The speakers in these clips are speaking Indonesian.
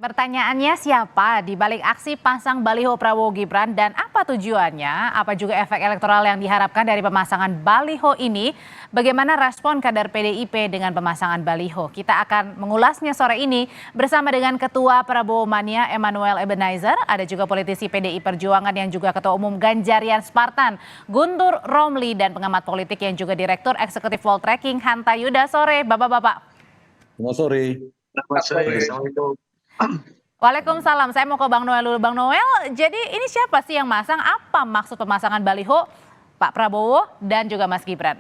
Pertanyaannya siapa di balik aksi pasang baliho Prabowo Gibran dan apa tujuannya? Apa juga efek elektoral yang diharapkan dari pemasangan baliho ini? Bagaimana respon kader PDIP dengan pemasangan baliho? Kita akan mengulasnya sore ini bersama dengan Ketua Prabowo Mania Emmanuel Ebenezer, ada juga politisi PDI Perjuangan yang juga Ketua Umum Ganjarian Spartan, Guntur Romli, dan pengamat politik yang juga Direktur Eksekutif Poltreking Hanta Yuda. Sore, Bapak-bapak. Selamat sore. Selamat sore. Assalamualaikum. Waalaikumsalam, saya mau ke Bang Noel dulu. Bang Noel, jadi ini siapa sih yang masang? Apa maksud pemasangan baliho Pak Prabowo dan juga Mas Gibran?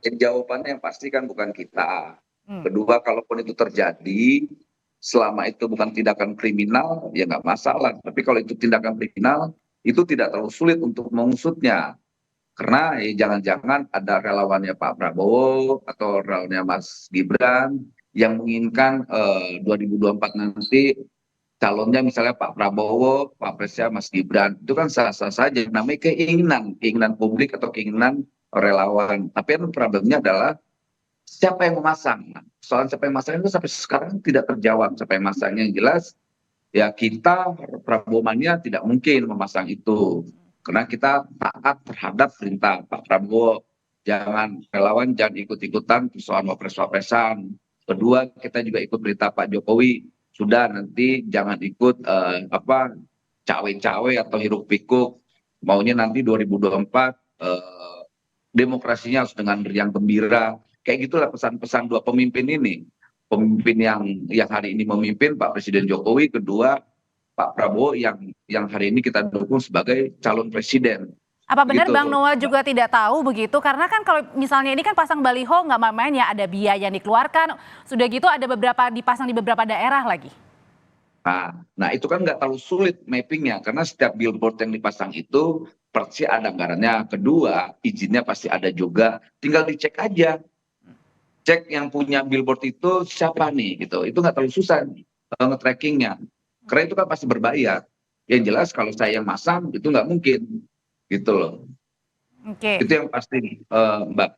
Jawabannya yang pasti kan bukan kita. Hmm. Kedua, kalaupun itu terjadi, selama itu bukan tindakan kriminal, ya nggak masalah. Tapi kalau itu tindakan kriminal, itu tidak terlalu sulit untuk mengusutnya. Karena jangan-jangan ada relawannya Pak Prabowo atau relawannya Mas Gibran yang menginginkan 2024 nanti calonnya misalnya Pak Prabowo, Pak Presnya Mas Gibran. Itu kan sah-sah saja. Namanya keinginan publik atau keinginan relawan. Tapi yang problemnya adalah siapa yang memasang. Soal siapa yang memasang itu sampai sekarang tidak terjawab. Siapa yang masangnya yang jelas, ya kita Prabowo Mania tidak mungkin memasang itu. Karena kita taat terhadap perintah Pak Prabowo. Jangan relawan, jangan ikut-ikutan persoalan wapres-wapresan. Kedua, kita juga ikut perintah Pak Jokowi. Sudah nanti jangan ikut cawe-cawe atau hiruk-pikuk. Maunya nanti 2024 demokrasinya harus dengan riang gembira. Kayak gitulah pesan-pesan dua pemimpin ini. Pemimpin yang hari ini memimpin Pak Presiden Jokowi, kedua Pak Prabowo yang hari ini kita dukung sebagai calon presiden. Apa benar Gitu. Bang Noel juga tidak tahu begitu? Karena kan kalau misalnya ini kan pasang baliho nggak main-main ya, ada biaya yang dikeluarkan. Sudah gitu ada beberapa dipasang di beberapa daerah lagi. Nah itu kan nggak terlalu sulit mappingnya karena setiap billboard yang dipasang itu pasti ada anggarannya. Kedua, izinnya pasti ada juga. Tinggal dicek aja. Cek yang punya billboard itu siapa nih gitu. Itu nggak terlalu susah nge-trackingnya. Karena itu kan pasti berbayar. Yang jelas kalau saya yang masang itu nggak mungkin. Gitu loh. Oke. Itu yang pasti Mbak.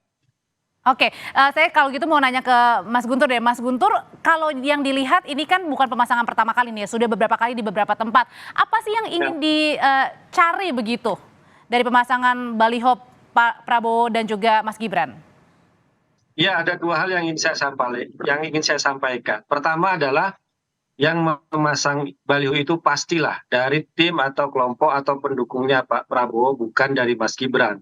Oke, saya kalau gitu mau nanya ke Mas Guntur deh. Mas Guntur, kalau yang dilihat ini kan bukan pemasangan pertama kali nih ya, sudah beberapa kali di beberapa tempat. Apa sih yang ingin dicari begitu dari pemasangan baliho Pak Prabowo dan juga Mas Gibran? Ya, ada dua hal yang ingin saya sampaikan. Pertama adalah yang memasang baliho itu pastilah dari tim atau kelompok atau pendukungnya Pak Prabowo, bukan dari Mas Gibran.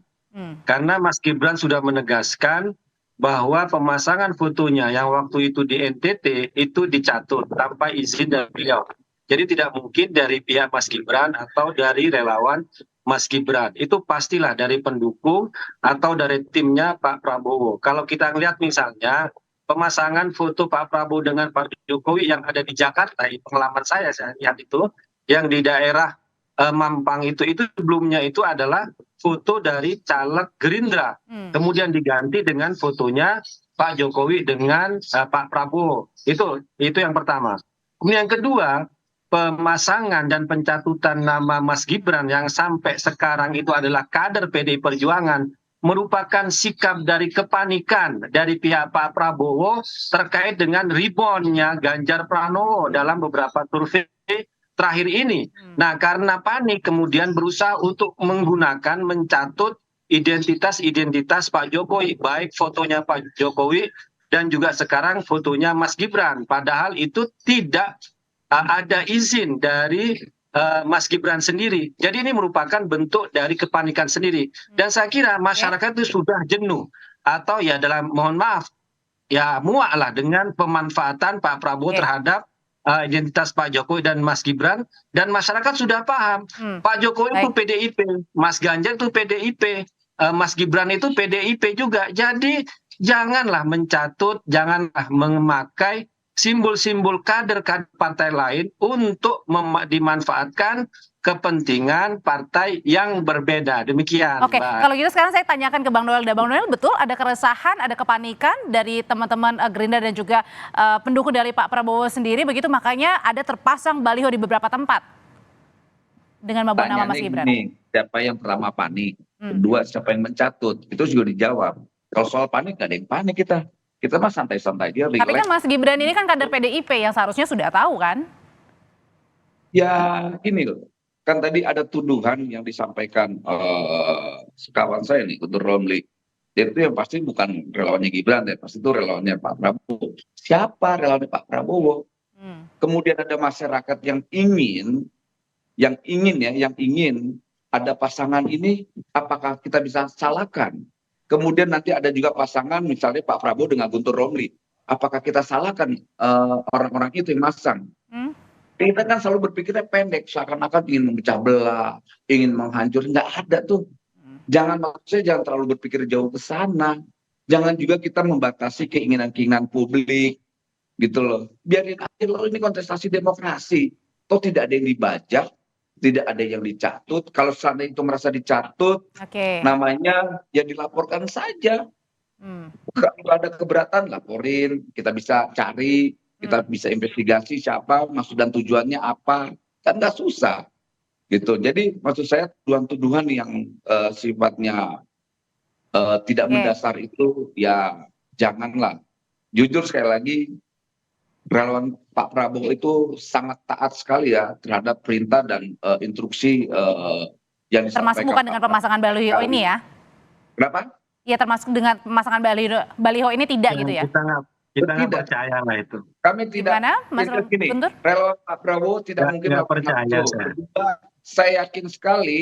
Karena Mas Gibran sudah menegaskan bahwa pemasangan fotonya yang waktu itu di NTT itu dicatut tanpa izin dari beliau. Jadi tidak mungkin dari pihak Mas Gibran atau dari relawan Mas Gibran. Itu pastilah dari pendukung atau dari timnya Pak Prabowo. Kalau kita lihat misalnya pemasangan foto Pak Prabowo dengan Pak Jokowi yang ada di Jakarta, pengalaman saya lihat itu, yang di daerah Mampang itu sebelumnya itu adalah foto dari caleg Gerindra, kemudian diganti dengan fotonya Pak Jokowi dengan Pak Prabowo. Itu yang pertama. Kemudian yang kedua, pemasangan dan pencatutan nama Mas Gibran yang sampai sekarang itu adalah kader PDI Perjuangan merupakan sikap dari kepanikan dari pihak Pak Prabowo terkait dengan reboundnya Ganjar Pranowo dalam beberapa survei terakhir ini. Nah, karena panik kemudian berusaha untuk menggunakan mencatut identitas Pak Jokowi, baik fotonya Pak Jokowi dan juga sekarang fotonya Mas Gibran. Padahal itu tidak ada izin dari Mas Gibran sendiri. Jadi ini merupakan bentuk dari kepanikan sendiri. Dan saya kira masyarakat itu sudah jenuh atau ya mohon maaf, ya muak lah dengan pemanfaatan Pak Prabowo terhadap identitas Pak Jokowi dan Mas Gibran, dan masyarakat sudah paham Pak Jokowi itu PDIP, Mas Ganjar itu PDIP, Mas Gibran itu PDIP juga. Jadi janganlah mencatut, janganlah memakai simbol-simbol kader partai lain untuk dimanfaatkan kepentingan partai yang berbeda. Demikian. Oke, kalau gitu sekarang saya tanyakan ke Bang Noel. Bang Noel, betul ada keresahan, ada kepanikan dari teman-teman Gerindra dan juga pendukung dari Pak Prabowo sendiri, begitu makanya ada terpasang baliho di beberapa tempat dengan membawa nama Mas Gibran. Ini, siapa yang pertama panik? Kedua, siapa yang mencatut? Itu juga dijawab. Kalau soal panik, nggak ada yang panik kita. Kita mah santai-santai dia. Tapi kan Mas Gibran ini kan kader PDIP yang seharusnya sudah tahu kan? Ya ini loh, kan tadi ada tuduhan yang disampaikan sekawan saya nih, Guntur Romli. Dia itu yang pasti bukan relawannya Gibran ya, pasti itu relawannya Pak Prabowo. Siapa relawannya Pak Prabowo? Hmm. Kemudian ada masyarakat yang ingin ada pasangan ini, apakah kita bisa salahkan? Kemudian nanti ada juga pasangan misalnya Pak Prabowo dengan Guntur Romli. Apakah kita salahkan orang-orang itu yang masang? Hmm. Kita kan selalu berpikirnya pendek, seakan-akan ingin memecah belah, ingin menghancur. Nggak ada tuh. Maksudnya jangan terlalu berpikir jauh ke sana. Jangan juga kita membatasi keinginan-keinginan publik, gitu loh. Biarin aja loh, ini kontestasi demokrasi. Toh tidak ada yang dibajak, tidak ada yang dicatut. Kalau seandainya itu merasa dicatut, Oke. namanya ya dilaporkan saja. Hmm. Kalau ada keberatan, laporin. Kita bisa cari, kita bisa investigasi siapa, maksud dan tujuannya apa. Kan nggak susah. Gitu. Jadi maksud saya tuduhan-tuduhan yang sifatnya tidak Oke. mendasar itu ya janganlah. Jujur sekali lagi, relawan Pak Prabowo itu sangat taat sekali ya terhadap perintah dan instruksi yang Termasuk disampaikan bukan Pak dengan Prabowo pemasangan baliho sekali. ini ya? Kenapa? Iya, termasuk dengan pemasangan baliho ini tidak Ya, gitu ya? kita nggak Tidak. percaya lah itu. Kami tidak. Gimana, Mas Itu gini, Guntur? relawan Pak Prabowo tidak mungkin Nggak melakukan hal percaya itu. saya. Kedua, saya yakin sekali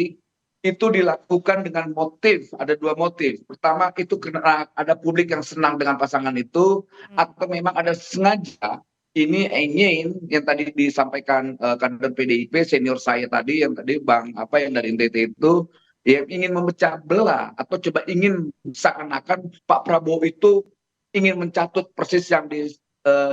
itu dilakukan dengan motif, ada dua motif. Pertama itu karena ada publik yang senang dengan pasangan itu, atau memang ada sengaja ini ingin yang tadi disampaikan kader PDIP senior saya tadi yang tadi Bang apa yang dari NTT itu yang ingin memecah belah atau coba ingin seakan-akan Pak Prabowo itu ingin mencatut persis yang di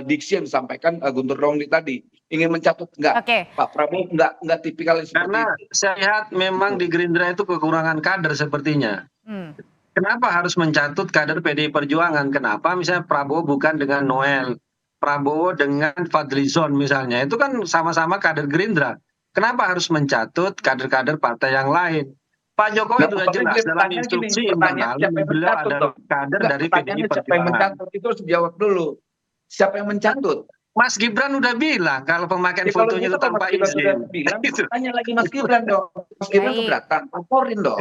diksi yang disampaikan Guntur Romli tadi ingin mencatut enggak Oke. Pak Prabowo enggak tipikal seperti Karena itu. saya lihat memang di Gerindra itu kekurangan kader sepertinya. Hmm. Kenapa harus mencatut kader PDI Perjuangan? Kenapa misalnya Prabowo bukan dengan Noel, Prabowo dengan Fadlizon misalnya, itu kan sama-sama kader Gerindra. Kenapa harus mencatut kader-kader partai yang lain? Pak Jokowi Nah, sudah makanya jelas gini, dalam pertanyaan gini, instruksi pertanyaan internal siapa yang beliau mencatut adalah dong? kader Enggak, dari PDI pertanyaannya siapa yang Perjuangan. mencatut itu harus dijawab dulu. Siapa yang mencatut? Mas Gibran udah bilang kalau pemakaian Ya, kalau fotonya gitu itu kalau tanpa Mas Gibran sudah izin. bilang, Gitu. tanya lagi Mas Gibran dong. Mas Gibran Baik. keberatan, laporin dong.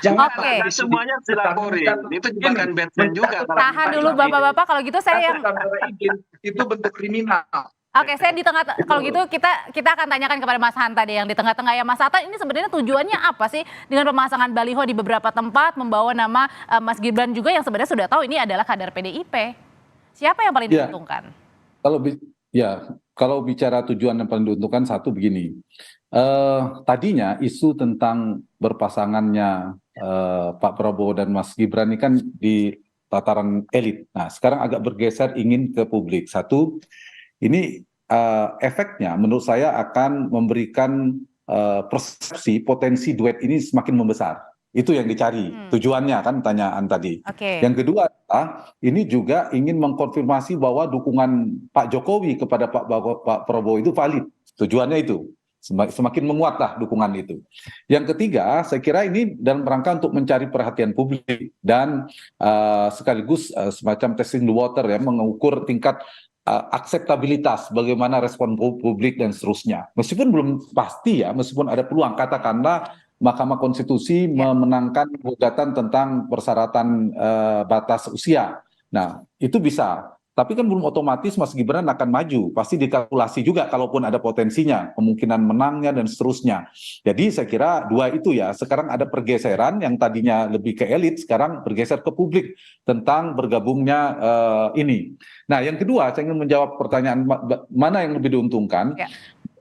Enggak Oke. lah, nggak semuanya dilaporin. Itu jebakan Batman juga. kalau Tahan kita dulu izin. Bapak-bapak, kalau gitu saya yang tanpa izin itu bentuk kriminal. Oke, saya di tengah, kalau gitu kita akan tanyakan kepada Mas Hanta deh yang di tengah-tengah ya. Mas Hanta, ini sebenarnya tujuannya apa sih dengan pemasangan baliho di beberapa tempat membawa nama Mas Gibran juga yang sebenarnya sudah tahu ini adalah kader PDIP. Siapa yang paling Ya. diuntungkan? Kalau bicara tujuan yang paling diuntungkan satu begini, tadinya isu tentang berpasangannya Pak Prabowo dan Mas Gibran ini kan di tataran elit. Nah, sekarang agak bergeser ingin ke publik. Satu, ini efeknya menurut saya akan memberikan persepsi potensi duet ini semakin membesar. Itu yang dicari tujuannya kan tanyaan tadi. Oke. Yang kedua adalah ini juga ingin mengkonfirmasi bahwa dukungan Pak Jokowi kepada Pak Prabowo itu valid. Tujuannya itu semakin menguatlah dukungan itu. Yang ketiga, saya kira ini dalam rangka untuk mencari perhatian publik dan sekaligus semacam testing the water ya, mengukur tingkat akseptabilitas bagaimana respon publik dan seterusnya. Meskipun belum pasti ya, meskipun ada peluang, katakanlah Mahkamah Konstitusi memenangkan gugatan tentang persyaratan batas usia. Nah, itu bisa. Tapi kan belum otomatis Mas Gibran akan maju. Pasti dikalkulasi juga kalaupun ada potensinya, kemungkinan menangnya dan seterusnya. Jadi saya kira dua itu ya. Sekarang ada pergeseran yang tadinya lebih ke elit, sekarang bergeser ke publik tentang bergabungnya ini. Nah, yang kedua saya ingin menjawab pertanyaan mana yang lebih diuntungkan. Ya.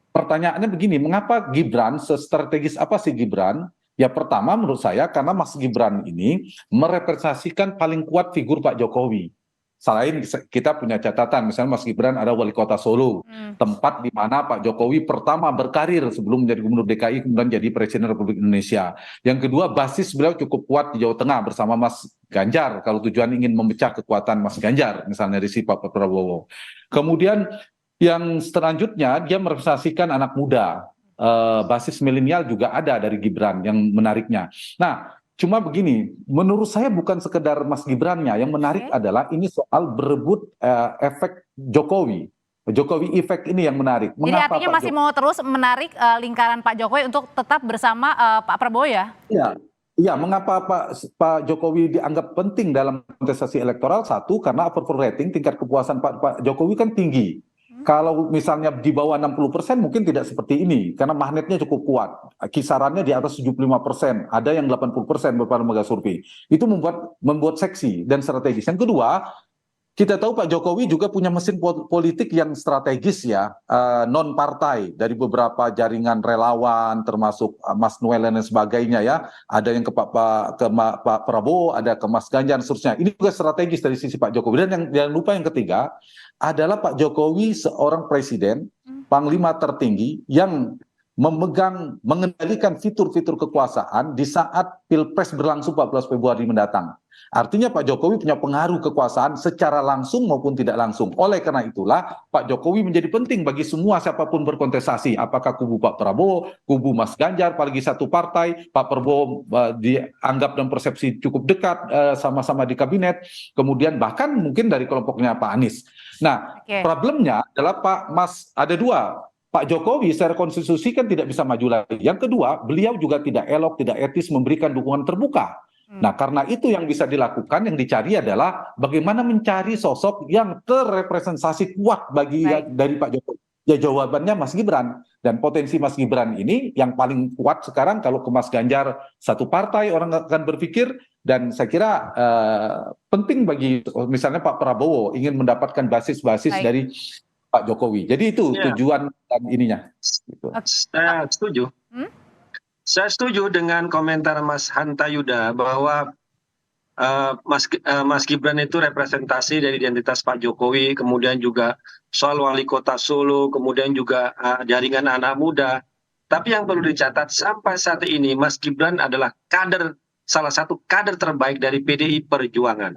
Pertanyaannya begini, mengapa Gibran, sestrategis apa sih Gibran? Ya pertama menurut saya karena Mas Gibran ini merepresentasikan paling kuat figur Pak Jokowi. Selain kita punya catatan, misalnya Mas Gibran ada wali kota Solo, tempat di mana Pak Jokowi pertama berkarir sebelum menjadi gubernur DKI kemudian jadi presiden Republik Indonesia. Yang kedua, basis beliau cukup kuat di Jawa Tengah bersama Mas Ganjar, kalau tujuan ingin memecah kekuatan Mas Ganjar, misalnya dari si Pak Prabowo. Kemudian yang selanjutnya dia merepresentasikan anak muda, basis milenial juga ada dari Gibran yang menariknya. Nah, cuma begini, menurut saya bukan sekedar Mas Gibrannya, yang menarik adalah ini soal berebut efek Jokowi. Jokowi effect ini yang menarik. Jadi artinya masih mau terus menarik lingkaran Pak Jokowi untuk tetap bersama Pak Prabowo ya? Iya, iya. Mengapa Pak Jokowi dianggap penting dalam kontestasi elektoral? Satu, karena approval rating, tingkat kepuasan Pak Jokowi kan tinggi. Kalau misalnya di bawah 60% mungkin tidak seperti ini, karena magnetnya cukup kuat. Kisarannya di atas 75%, ada yang 80% beberapa lembaga survei. Itu membuat seksi dan strategis. Yang kedua, kita tahu Pak Jokowi juga punya mesin politik yang strategis ya, non partai dari beberapa jaringan relawan, termasuk Mas Noel dan sebagainya ya. Ada yang ke Pak Prabowo, ada ke Mas Ganjar, dan seterusnya. Ini juga strategis dari sisi Pak Jokowi. Dan yang jangan lupa yang ketiga adalah Pak Jokowi seorang presiden, panglima tertinggi yang mengendalikan fitur-fitur kekuasaan di saat Pilpres berlangsung 14 Februari mendatang. Artinya Pak Jokowi punya pengaruh kekuasaan secara langsung maupun tidak langsung. Oleh karena itulah Pak Jokowi menjadi penting bagi semua siapapun berkontestasi. Apakah kubu Pak Prabowo, kubu Mas Ganjar, apalagi satu partai, Pak Prabowo dianggap dan persepsi cukup dekat sama-sama di kabinet. Kemudian bahkan mungkin dari kelompoknya Pak Anies. Nah, problemnya adalah ada dua. Pak Jokowi secara konstitusi kan tidak bisa maju lagi. Yang kedua, beliau juga tidak elok, tidak etis memberikan dukungan terbuka. Nah, karena itu yang bisa dilakukan, yang dicari adalah bagaimana mencari sosok yang terrepresentasi kuat dari Pak Jokowi. Ya jawabannya Mas Gibran. Dan potensi Mas Gibran ini yang paling kuat sekarang kalau ke Mas Ganjar satu partai orang akan berpikir, dan saya kira penting bagi misalnya Pak Prabowo ingin mendapatkan basis-basis dari Pak Jokowi. Jadi itu tujuan dan ininya. Gitu. Saya setuju. Saya setuju dengan komentar Mas Hanta Yuda bahwa Mas Gibran itu representasi dari identitas Pak Jokowi, kemudian juga soal wali kota Solo, kemudian juga jaringan anak muda. Tapi yang perlu dicatat sampai saat ini Mas Gibran adalah salah satu kader terbaik dari PDI Perjuangan.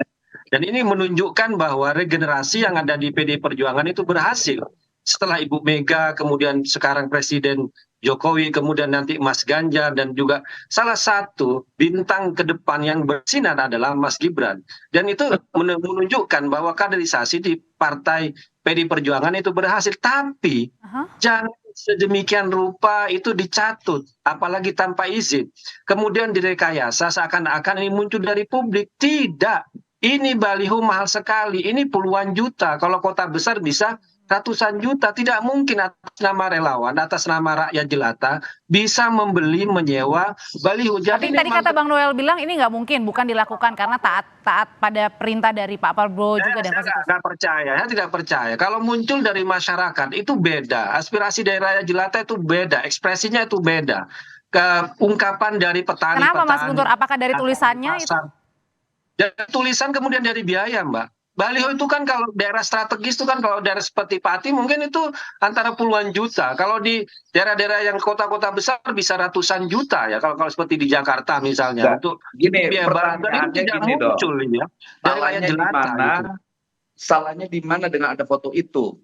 Dan ini menunjukkan bahwa regenerasi yang ada di PDI Perjuangan itu berhasil. Setelah Ibu Mega, kemudian sekarang Presiden Jokowi, kemudian nanti Mas Ganjar, dan juga salah satu bintang ke depan yang bersinar adalah Mas Gibran. Dan itu menunjukkan bahwa kaderisasi di Partai PDI Perjuangan itu berhasil. Tapi jangan sedemikian rupa itu dicatut, apalagi tanpa izin. Kemudian direkayasa seakan-akan ini muncul dari publik. Tidak. Ini baliho mahal sekali, ini puluhan juta. Kalau kota besar bisa ratusan juta. Tidak mungkin atas nama relawan, atas nama rakyat jelata bisa membeli, menyewa baliho. Tapi tadi kata Bang Noel bilang ini nggak mungkin, bukan dilakukan karena taat pada perintah dari Pak Prabowo juga dan konstitusi. Saya tidak percaya. Kalau muncul dari masyarakat itu beda, aspirasi dari rakyat jelata itu beda, ekspresinya itu beda. Ungkapan dari petani. Kenapa Mas Guntur? Apakah dari tulisannya itu? Dari tulisan kemudian dari biaya, Mbak. Baliho itu kan kalau daerah strategis itu kan kalau daerah seperti Pati mungkin itu antara puluhan juta. Kalau di daerah-daerah yang kota-kota besar bisa ratusan juta ya. Kalau seperti di Jakarta misalnya untuk biaya barang itu tidak muncul ya. Salahnya di mana? Salahnya di mana dengan ada foto itu?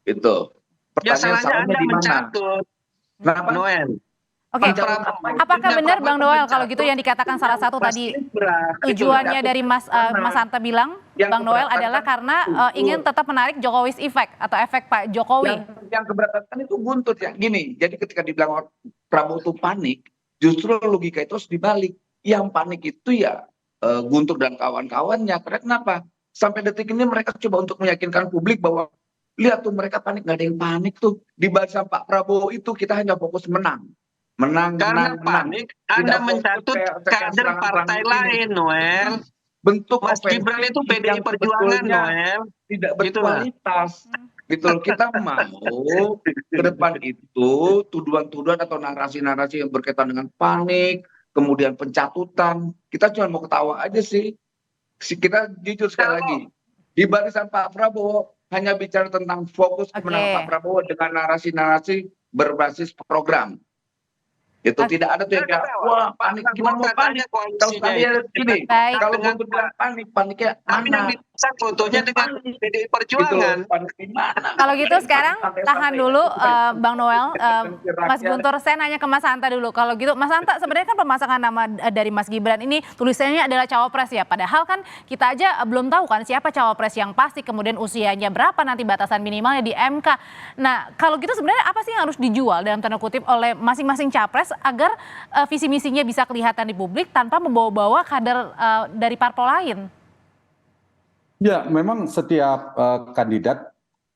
Itu. Pertanyaan salahnya Anda mencatut. Kenapa? Noel. Oke, apakah benar Bang Noel kalau gitu yang dikatakan salah satu tadi tujuannya dari Mas Hanta bilang, Bang Noel adalah karena ingin tetap menarik Jokowi's effect atau efek Pak Jokowi? Yang keberatan itu buntut ya. Gini, jadi ketika dibilang Prabowo itu panik, justru logika itu harus dibalik. Yang panik itu ya Guntur dan kawan-kawannya. Karena kenapa? Sampai detik ini mereka coba untuk meyakinkan publik bahwa lihat tuh mereka panik, nggak ada yang panik tuh. Di barisan Pak Prabowo itu kita hanya fokus menang. Karena panik Anda mencatut kader partai lain, Noel. Bentuk Mas Gibran itu PDI Perjuangan, Noel. Tidak berkualitas. Gitu. Kita mau ke depan itu tuduhan-tuduhan atau narasi-narasi yang berkaitan dengan panik, kemudian pencatutan. Kita cuma mau ketawa aja sih. Kita jujur sekali lagi. Di barisan Pak Prabowo hanya bicara tentang fokus kemenangan Pak Prabowo dengan narasi-narasi berbasis program. Itu tidak ada tuh yang kayak wah panik, gimana mau panik kalau kalian gini, kalau untuk bilang paniknya mana Sang fotonya dengan PDI Gitu loh, Perjuangan. Kalau gitu sekarang tahan dulu Bang Noel, Mas Guntur, saya nanya ke Mas Hanta dulu. Kalau gitu Mas Hanta, sebenarnya kan pemasangan nama dari Mas Gibran ini tulisannya adalah cawapres ya. Padahal kan kita aja belum tahu kan siapa cawapres yang pasti, kemudian usianya berapa, nanti batasan minimalnya di MK. Nah kalau gitu sebenarnya apa sih yang harus dijual dalam tanda kutip oleh masing-masing capres agar visi misinya bisa kelihatan di publik tanpa membawa-bawa kader dari parpol lain? Ya, memang setiap kandidat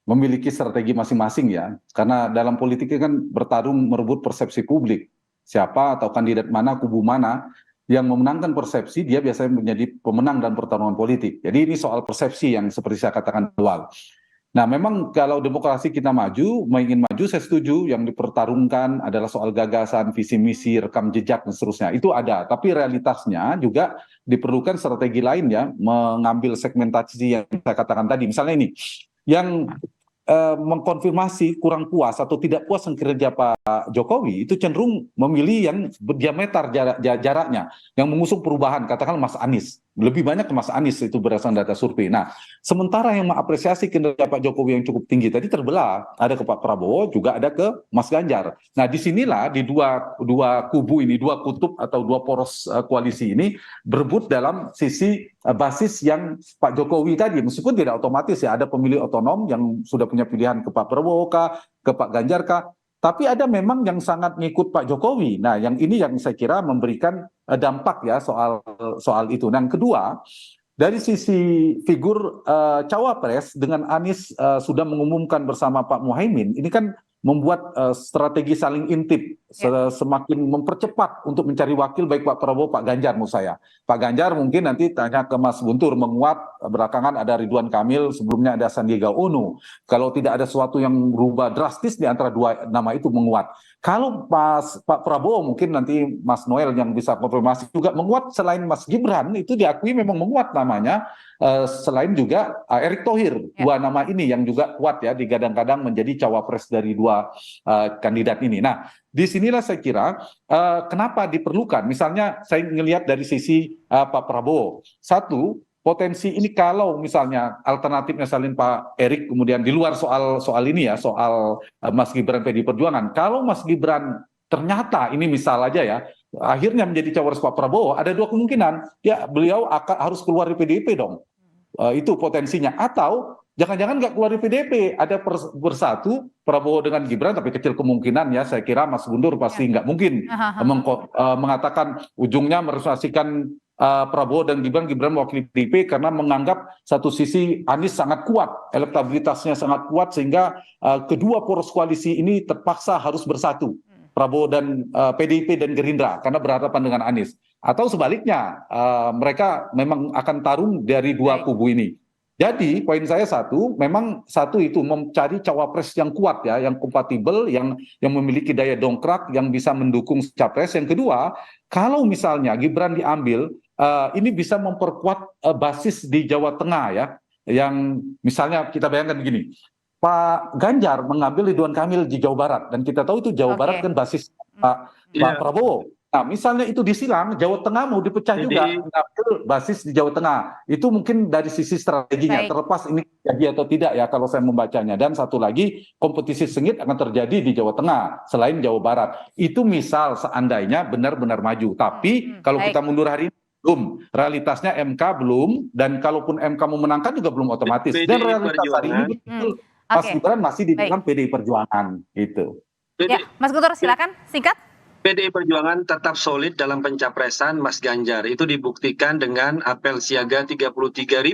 memiliki strategi masing-masing ya, karena dalam politik kan bertarung merebut persepsi publik. Siapa atau kandidat mana, kubu mana yang memenangkan persepsi, dia biasanya menjadi pemenang dalam pertarungan politik. Jadi ini soal persepsi yang seperti saya katakan awal. Nah, memang kalau demokrasi kita maju, ingin maju, saya setuju yang dipertarungkan adalah soal gagasan, visi misi, rekam jejak, dan seterusnya. Itu ada, tapi realitasnya juga diperlukan strategi lain ya, mengambil segmentasi yang saya katakan tadi. Misalnya ini, yang mengkonfirmasi kurang puas atau tidak puas dengan kinerja Pak Jokowi itu cenderung memilih yang berdiameter jaraknya, yang mengusung perubahan, katakan Mas Anies. Lebih banyak ke Mas Anies itu berdasarkan data survei. Nah, sementara yang mengapresiasi kinerja Pak Jokowi yang cukup tinggi tadi terbelah, ada ke Pak Prabowo, juga ada ke Mas Ganjar. Nah, disinilah di dua kubu ini, dua kutub atau dua poros koalisi ini berebut dalam sisi basis yang Pak Jokowi tadi, meskipun tidak otomatis ya, ada pemilih otonom yang sudah punya pilihan ke Pak Prabowo kah, ke Pak Ganjar kah, tapi ada memang yang sangat ngikut Pak Jokowi. Nah, yang ini yang saya kira memberikan dampak ya soal itu. Dan kedua, dari sisi figur cawapres dengan Anies sudah mengumumkan bersama Pak Muhaimin, ini kan membuat strategi saling intip, semakin mempercepat untuk mencari wakil baik Pak Prabowo, Pak Ganjar menurut saya. Pak Ganjar mungkin nanti tanya ke Mas Guntur, menguat, belakangan ada Ridwan Kamil, sebelumnya ada Sandiaga Uno. Kalau tidak ada sesuatu yang berubah drastis di antara dua nama itu menguat. Kalau Pak Prabowo mungkin nanti Mas Noel yang bisa konfirmasi juga menguat, selain Mas Gibran itu diakui memang menguat namanya. Selain juga Erick Thohir, dua nama ini yang juga kuat ya digadang-gadang menjadi cawapres dari dua kandidat ini. Nah, disinilah saya kira kenapa diperlukan. Misalnya saya melihat dari sisi Pak Prabowo, satu potensi ini kalau misalnya alternatifnya salin Pak Erick, kemudian di luar soal ini ya, soal Mas Gibran PDI Perjuangan. Kalau Mas Gibran ternyata ini misal aja ya, akhirnya menjadi cawapres Pak Prabowo, ada dua kemungkinan. Ya, beliau harus keluar dari PDIP dong. Itu potensinya. Atau jangan-jangan nggak keluar dari PDIP, ada bersatu Prabowo dengan Gibran, tapi kecil kemungkinan ya, saya kira Mas Guntur pasti nggak mungkin mengatakan ujungnya merealisasikan Prabowo dan Gibran mewakili PDIP karena menganggap satu sisi Anies sangat kuat, elektabilitasnya sangat kuat, sehingga kedua poros koalisi ini terpaksa harus bersatu. Prabowo dan PDIP dan Gerindra karena berhadapan dengan Anies, atau sebaliknya mereka memang akan tarung dari dua kubu ini. Jadi poin saya satu, memang satu itu mencari cawapres yang kuat ya, yang kompatibel, yang memiliki daya dongkrak, yang bisa mendukung capres. Yang kedua, kalau misalnya Gibran diambil, ini bisa memperkuat basis di Jawa Tengah ya, yang misalnya kita bayangkan begini. Pak Ganjar mengambil Ridwan Kamil di Jawa Barat, dan kita tahu itu Jawa Barat kan basis Pak Prabowo. Nah, misalnya itu disilang, Jawa Tengah mau dipecah juga, mengambil basis di Jawa Tengah. Itu mungkin dari sisi strateginya, terlepas ini jadi atau tidak ya kalau saya membacanya. Dan satu lagi, kompetisi sengit akan terjadi di Jawa Tengah selain Jawa Barat. Itu misal seandainya benar-benar maju. Tapi kalau kita mundur hari ini, belum. Realitasnya MK belum, dan kalaupun MK memenangkan juga belum otomatis. Dan realitas hari ini betul. Mas Gibran masih di dalam PDI Perjuangan gitu. Ya, Mas Guntur silakan singkat. PDI Perjuangan tetap solid dalam pencapresan Mas Ganjar. Itu dibuktikan dengan apel siaga 33.000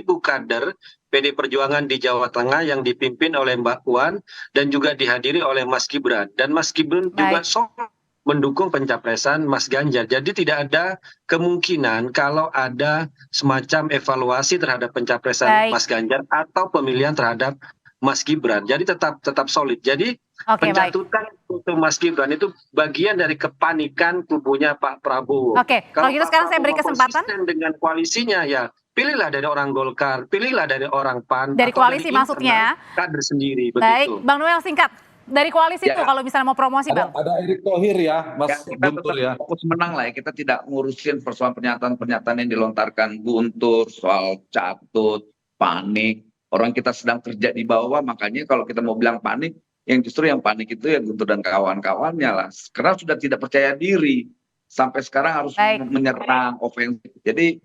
kader PDI Perjuangan di Jawa Tengah yang dipimpin oleh Mbak Puan dan juga dihadiri oleh Mas Gibran. Dan Mas Gibran juga solid mendukung pencapresan Mas Ganjar. Jadi tidak ada kemungkinan kalau ada semacam evaluasi terhadap pencapresan Mas Ganjar atau pemilihan terhadap Mas Gibran. Jadi tetap solid. Jadi pencatutan untuk Mas Gibran itu bagian dari kepanikan kubunya Pak Prabowo. Kalau gitu sekarang saya beri kesempatan dengan koalisinya ya, pilihlah dari orang Golkar, pilihlah dari orang PAN, dari koalisi maksudnya kader sendiri. Baik, Bang Noel singkat. Dari koalisi itu kalau misalnya mau promosi, Bang. Ada Erick Thohir ya, Mas Guntur ya. Fokus menang lah ya, kita tidak ngurusin persoalan pernyataan-pernyataan yang dilontarkan Guntur soal catut, panik. Orang kita sedang kerja di bawah, makanya kalau kita mau bilang panik, yang panik itu ya Guntur dan kawan-kawannya lah. Karena sudah tidak percaya diri. Sampai sekarang harus Baik. menyerang ofensif. Jadi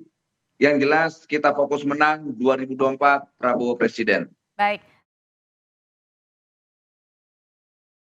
yang jelas kita fokus menang 2024 Prabowo Presiden. Baik.